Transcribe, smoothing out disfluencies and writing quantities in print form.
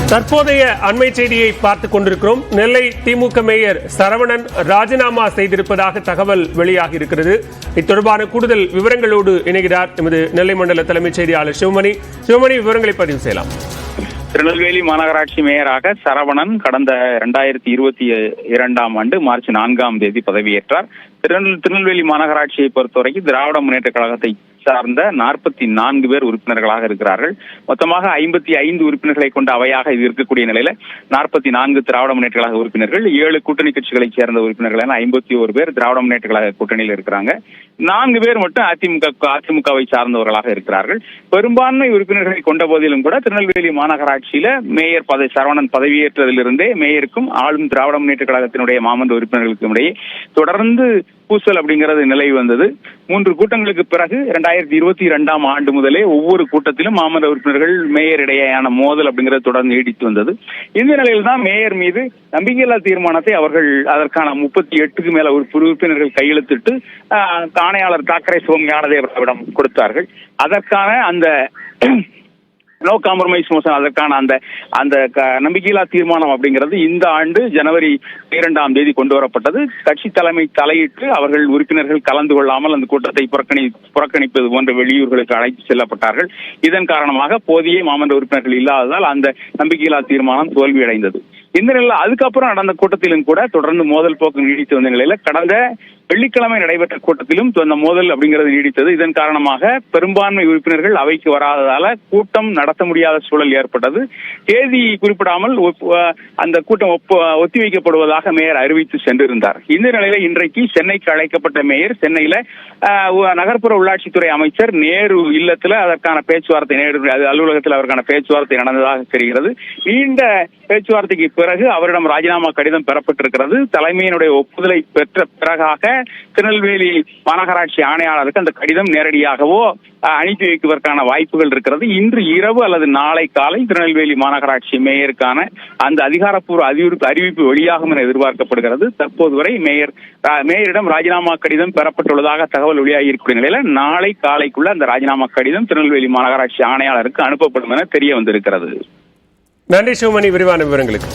தற்போதைய அண்மை செய்தியை பார்த்துக் கொண்டிருக்கிறோம். நெல்லை திமுக மேயர் சரவணன் ராஜினாமா செய்திருப்பதாக தகவல் வெளியாகி இருக்கிறது. இத்தொடர்பான கூடுதல் விவரங்களோடு இணைகிறார் எமது நெல்லை மண்டல தலைமைச் செய்தியாளர் சிவமணி. விவரங்களை பதிவு செய்யலாம். திருநெல்வேலி மாநகராட்சி மேயராக சரவணன் கடந்த 2022 ஆண்டு மார்ச் 4ஆம் தேதி பதவியேற்றார். திருநெல்வேலி மாநகராட்சியை பொறுத்தவரைக்கும் திராவிட முன்னேற்ற கழகத்தை சார்ந்த 44 பேர் உறுப்பினர்களாக இருக்கிறார்கள். மொத்தமாக 55 உறுப்பினர்களை கொண்ட அவையாக இது இருக்கக்கூடிய நிலையில 44 திராவிட முன்னேற்ற கழக உறுப்பினர்கள், 7 கூட்டணி கட்சிகளைச் சேர்ந்த உறுப்பினர்கள் என 51 பேர் திராவிட முன்னேற்ற கழக கூட்டணியில் இருக்கிறாங்க. 4 பேர் மட்டும் அதிமுகவை சார்ந்தவர்களாக இருக்கிறார்கள். பெரும்பான்மை உறுப்பினர்களை கொண்ட போதிலும் கூட திருநெல்வேலி மாநகராட்சியில மேயர் சரவணன் பதவியேற்றதிலிருந்தே மேயருக்கும் ஆளும் திராவிட முன்னேற்ற கழகத்தினுடைய மாமன்ற உறுப்பினர்களுக்கும் இடையே தொடர்ந்து பூசல் அப்படிங்கிறது நிலை வந்தது. 3 கூட்டங்களுக்கு பிறகு 2022 ஆண்டு முதலே ஒவ்வொரு கூட்டத்திலும் மாமன்ற உறுப்பினர்கள் மேயர் இடையேயான மோதல் அப்படிங்கிறது தொடர்ந்து நீடித்து வந்தது. இந்த நிலையில் தான் மேயர் மீது நம்பிக்கையில்லா தீர்மானத்தை அவர்கள் அதற்கான 38க்கு மேல உறுப்பினர்கள் கையெழுத்திட்டு ஆணையாளர் தாக்கரே ஞானதேவராவிடம் கொடுத்தார்கள். அதற்கான அந்த நோ காம்ப்ரமைஸ் மோஷன், அதற்கான அந்த நம்பிக்கையில்லா தீர்மானம் அப்படிங்கிறது இந்த ஆண்டு ஜனவரி 2ஆம் தேதி கொண்டு வரப்பட்டது. கட்சி தலைமை தலையிட்டு அவர்கள் உறுப்பினர்கள் கலந்து கொள்ளாமல் அந்த கூட்டத்தை புறக்கணிப்பது போன்ற வெளியூர்களுக்கு அழைத்து செல்லப்பட்டார்கள். இதன் காரணமாக போதிய மாமன்ற உறுப்பினர்கள் இல்லாததால் அந்த நம்பிக்கையில்லா தீர்மானம் தோல்வியடைந்தது. இந்த நிலையில் அதுக்கப்புறம் நடந்த கூட்டத்திலும் கூட தொடர்ந்து மோதல் போக்கு நீடித்து வந்த நிலையில கடந்த வெள்ளிக்கிழமை நடைபெற்ற கூட்டத்திலும் அந்த மோதல் அப்படிங்கிறது நீடித்தது. இதன் காரணமாக பெரும்பான்மை உறுப்பினர்கள் அவைக்கு வராததால கூட்டம் நடத்த முடியாத சூழல் ஏற்பட்டது. தேதி குறிப்பிடாமல் அந்த கூட்டம் ஒத்திவைக்கப்படுவதாக மேயர் அறிவித்து சென்றிருந்தார். இந்த நிலையில இன்றைக்கு சென்னைக்கு அழைக்கப்பட்ட மேயர் சென்னையில நகர்ப்புற உள்ளாட்சித்துறை அமைச்சர் நேரு இல்லத்துல அதற்கான பேச்சுவார்த்தை, நேரு அலுவலகத்தில் அதற்கான பேச்சுவார்த்தை நடந்ததாக தெரிகிறது. நீண்ட பேச்சுவார்த்தைக்கு பிறகு அவரிடம் ராஜினாமா கடிதம் பெறப்பட்டிருக்கிறது. தலைமையினுடைய ஒப்புதலை பெற்ற பிறகாக திருநெல்வேலி மாநகராட்சி ஆணையாளருக்கு அந்த கடிதம் நேரடியாகவோ அனுப்பி வைப்பதற்கான வாய்ப்புகள் இருக்கிறது. இன்று இரவு அல்லது நாளை காலை திருநெல்வேலி மாநகராட்சி மேயருக்கான அந்த அதிகாரப்பூர்வ அறிவிப்பு வெளியாகும் என எதிர்பார்க்கப்படுகிறது. தற்போது வரை மேயரிடம் ராஜினாமா கடிதம் பெறப்பட்டுள்ளதாக தகவல் வெளியாகி இருக்கக்கூடிய நிலையில நாளை காலைக்குள்ள அந்த ராஜினாமா கடிதம் திருநெல்வேலி மாநகராட்சி ஆணையாளருக்கு அனுப்பப்படும் என தெரிய வந்திருக்கிறது. நன்றி சிவமணி, விரிவான விவரங்களுக்கு.